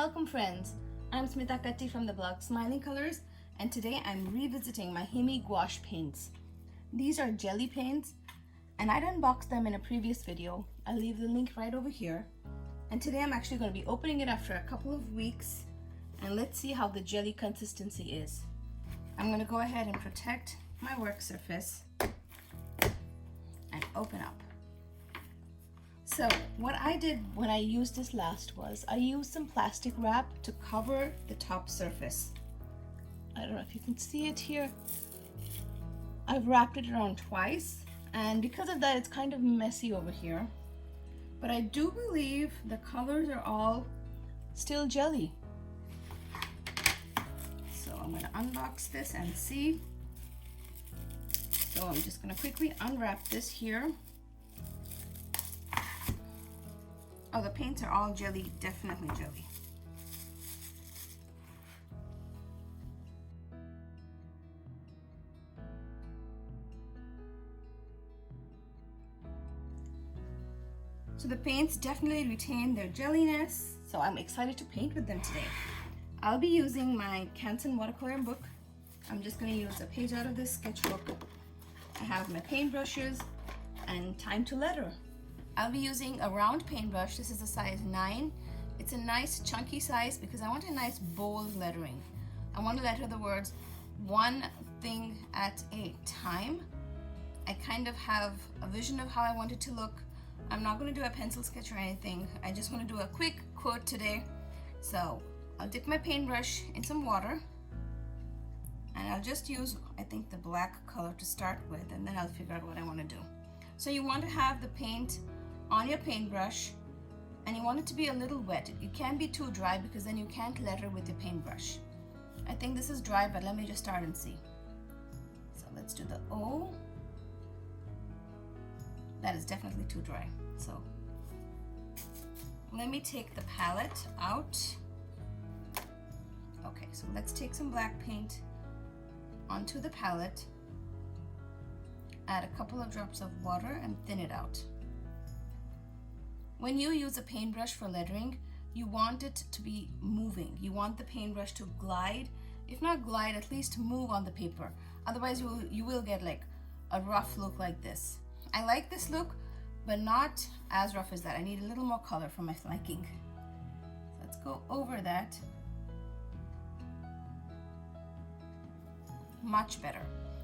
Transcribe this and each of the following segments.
Welcome friends, I'm Smita Katti from the blog Smiling Colors, and today I'm revisiting my Himi Gouache paints. These are jelly paints and I'd unboxed them in a previous video. I'll leave the link right over here. And today I'm actually going to be opening it after a couple of weeks, and let's see how the jelly consistency is. I'm going to go ahead and protect my work surface and open up. So what I did when I used this last was I used some plastic wrap to cover the top surface. I don't know if you can see it here. I've wrapped it around twice, and because of that it's kind of messy over here. But I do believe the colors are all still jelly. So I'm going to unbox this and see. So I'm just going to quickly unwrap this here. Oh, the paints are all jelly, definitely jelly. So the paints definitely retain their jelliness, so I'm excited to paint with them today. I'll be using my Canson watercolor book. I'm just going to use a page out of this sketchbook. I have my paintbrushes and time to letter. I'll be using a round paintbrush. This is a size 9. It's a nice chunky size because I want a nice bold lettering. I want to letter the words one thing at a time. I kind of have a vision of how I want it to look. I'm not going to do a pencil sketch or anything. I just want to do a quick quote today. So I'll dip my paintbrush in some water and I'll just use, I think, the black color to start with, and then I'll figure out what I want to do. So you want to have the paint on your paintbrush and you want it to be a little wet. You can't be too dry because then you can't letter with your paintbrush. I think this is dry, but let me just start and see. So let's do the O. That is definitely too dry. So let me take the palette out. Okay, so let's take some black paint onto the palette, add a couple of drops of water and thin it out. When you use a paintbrush for lettering, you want it to be moving. You want the paintbrush to glide. If not glide, at least move on the paper. Otherwise you will get like a rough look like this. I like this look, but not as rough as that. I need a little more color for my liking. Let's go over that. Much better.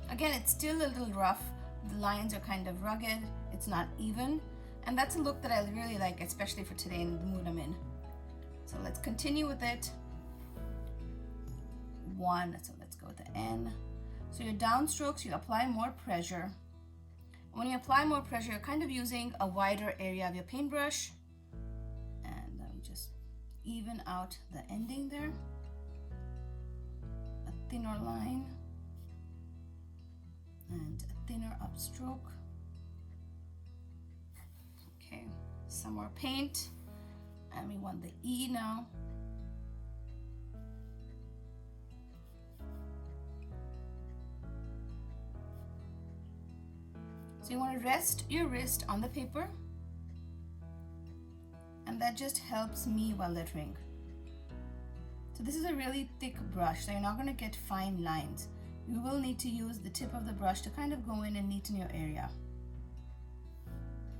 Again, it's still a little rough. The lines are kind of rugged. It's not even. And that's a look that I really like, especially for today in the mood I'm in. So let's continue with it. One, so let's go with the N. So your downstrokes, you apply more pressure. When you apply more pressure, you're kind of using a wider area of your paintbrush. And let me just even out the ending there. A thinner line. And a thinner upstroke. Okay, some more paint. And we want the E now. So you want to rest your wrist on the paper, and that just helps me while lettering. So this is a really thick brush, so you're not going to get fine lines. You will need to use the tip of the brush to kind of go in and neaten your area.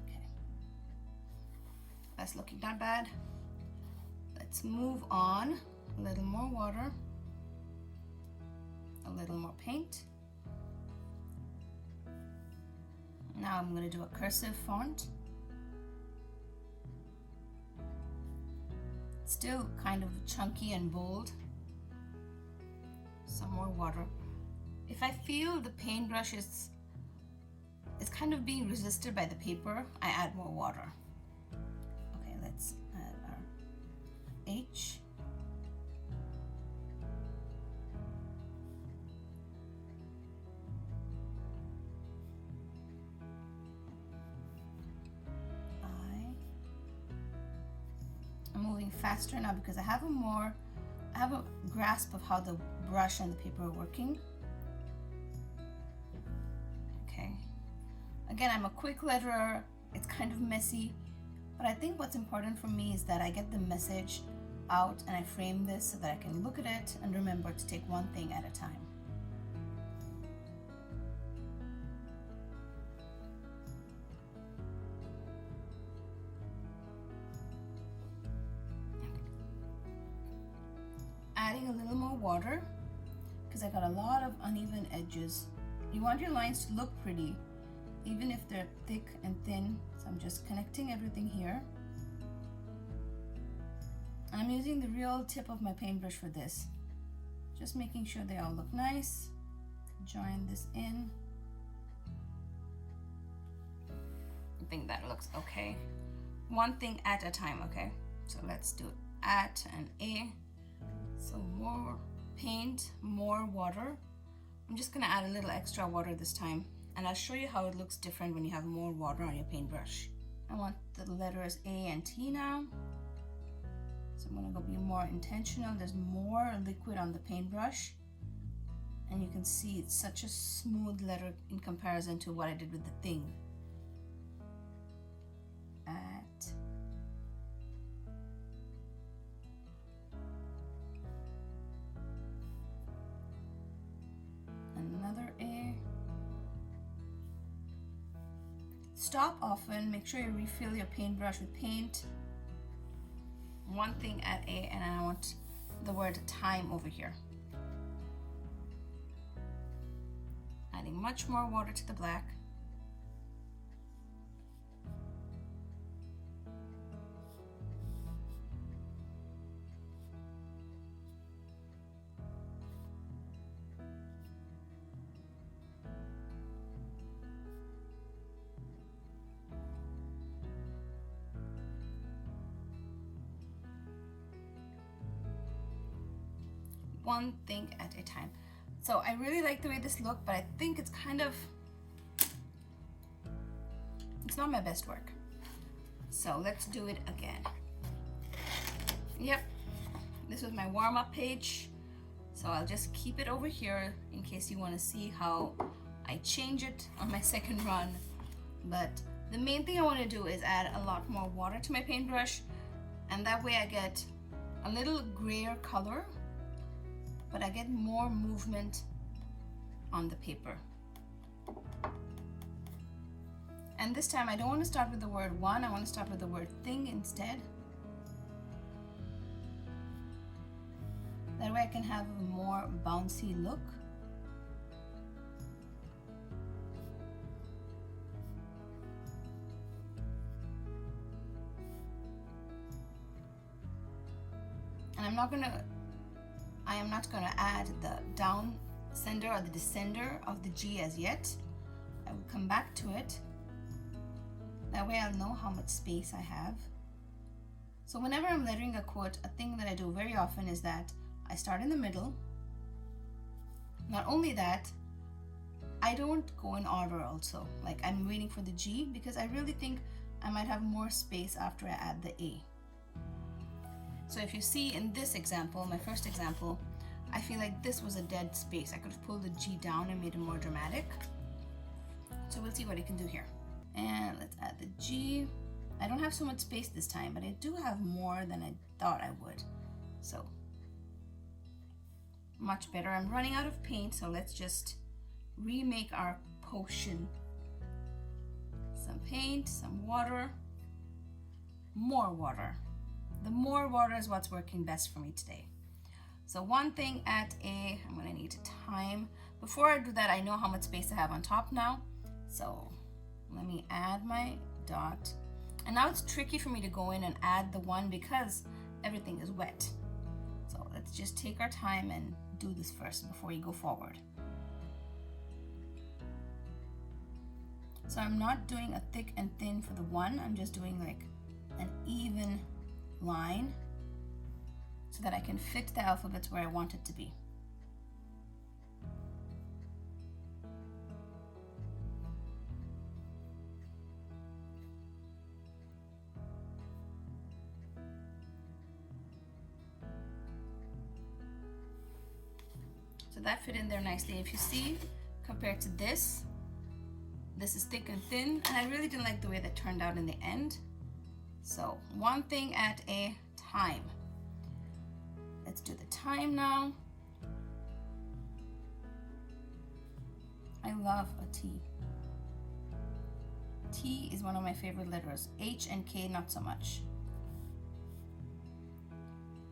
Okay, that's looking not bad. Let's move on. A little more water, a little more paint. Now I'm going to do a cursive font. Still kind of chunky and bold. Some more water. If I feel the paintbrush is kind of being resisted by the paper, I add more water. Okay, let's add our H. I'm moving faster now because I have a grasp of how the brush and the paper are working. Okay. Again, I'm a quick letterer. It's kind of messy, but I think what's important for me is that I get the message out and I frame this so that I can look at it and remember to take one thing at a time. Adding a little more water because I got a lot of uneven edges. You want your lines to look pretty even if they're thick and thin. So I'm just connecting everything here. I'm using the real tip of my paintbrush for this. Just making sure they all look nice. Join this in. I think that looks okay. One thing at a time, okay? So let's do at and A. So more paint, more water. I'm just gonna add a little extra water this time, and I'll show you how it looks different when you have more water on your paintbrush. I want the letters A and T now. So I'm gonna go be more intentional. There's more liquid on the paintbrush, and you can see it's such a smooth letter in comparison to what I did with the thing. At another A. Stop often, make sure you refill your paintbrush with paint. One thing at A, and I want the word time over here. Adding much more water to the black. One thing at a time. So I really like the way this looked, but I think it's not my best work. So let's do it again. Yep, this was my warm-up page. So I'll just keep it over here in case you want to see how I change it on my second run. But the main thing I want to do is add a lot more water to my paintbrush, and that way I get a little grayer color, but I get more movement on the paper. And this time I don't want to start with the word one, I want to start with the word thing instead. That way I can have a more bouncy look. And I am not gonna add the down sender or the descender of the G as yet. I will come back to it. That way I'll know how much space I have. So whenever I'm lettering a quote, a thing that I do very often is that I start in the middle. Not only that, I don't go in order also. Like I'm waiting for the G because I really think I might have more space after I add the A. So if you see in this example, my first example, I feel like this was a dead space. I could have pulled the G down and made it more dramatic. So we'll see what I can do here. And let's add the G. I don't have so much space this time, but I do have more than I thought I would. So much better. I'm running out of paint, so let's just remake our potion. Some paint, some water, more water. The more water is what's working best for me today. So one thing at A, I'm gonna need time. Before I do that, I know how much space I have on top now. So let me add my dot. And now it's tricky for me to go in and add the one because everything is wet. So let's just take our time and do this first before we go forward. So I'm not doing a thick and thin for the one, I'm just doing like an even line so that I can fit the alphabets where I want it to be. So that fit in there nicely. If you see, compared to this is thick and thin, and I really didn't like the way that turned out in the end. So one thing at a time. Let's do the time now. I love a T. T is one of my favorite letters. H and K, not so much.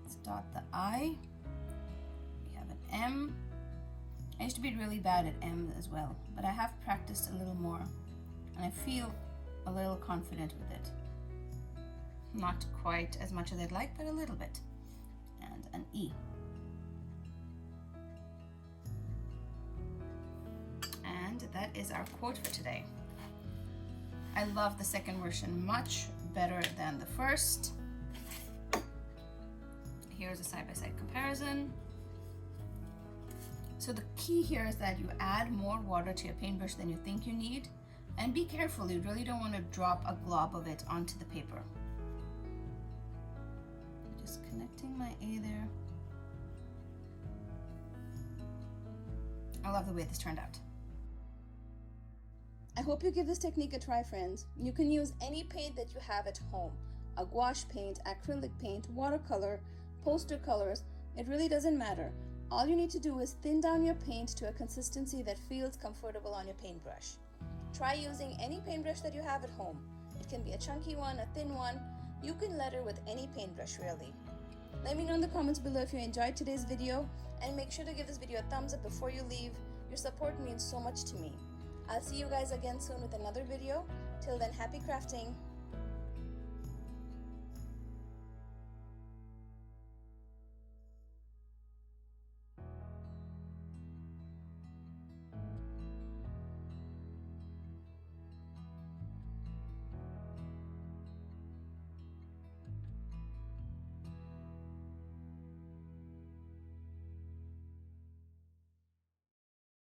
Let's dot the I. We have an M. I used to be really bad at M as well, but I have practiced a little more, and I feel a little confident with it. Not quite as much as I'd like, but a little bit. And an E. And that is our quote for today. I love the second version much better than the first. Here's a side-by-side comparison. So the key here is that you add more water to your paintbrush than you think you need, and be careful, you really don't want to drop a glob of it onto the paper. Just connecting my A there. I love the way this turned out. I hope you give this technique a try, friends. You can use any paint that you have at home. A gouache paint, acrylic paint, watercolor, poster colors, it really doesn't matter. All you need to do is thin down your paint to a consistency that feels comfortable on your paintbrush. Try using any paintbrush that you have at home. It can be a chunky one, a thin one. You can letter with any paintbrush really. Let me know in the comments below if you enjoyed today's video, and make sure to give this video a thumbs up before you leave. Your support means so much to me. I'll see you guys again soon with another video. Till then, happy crafting.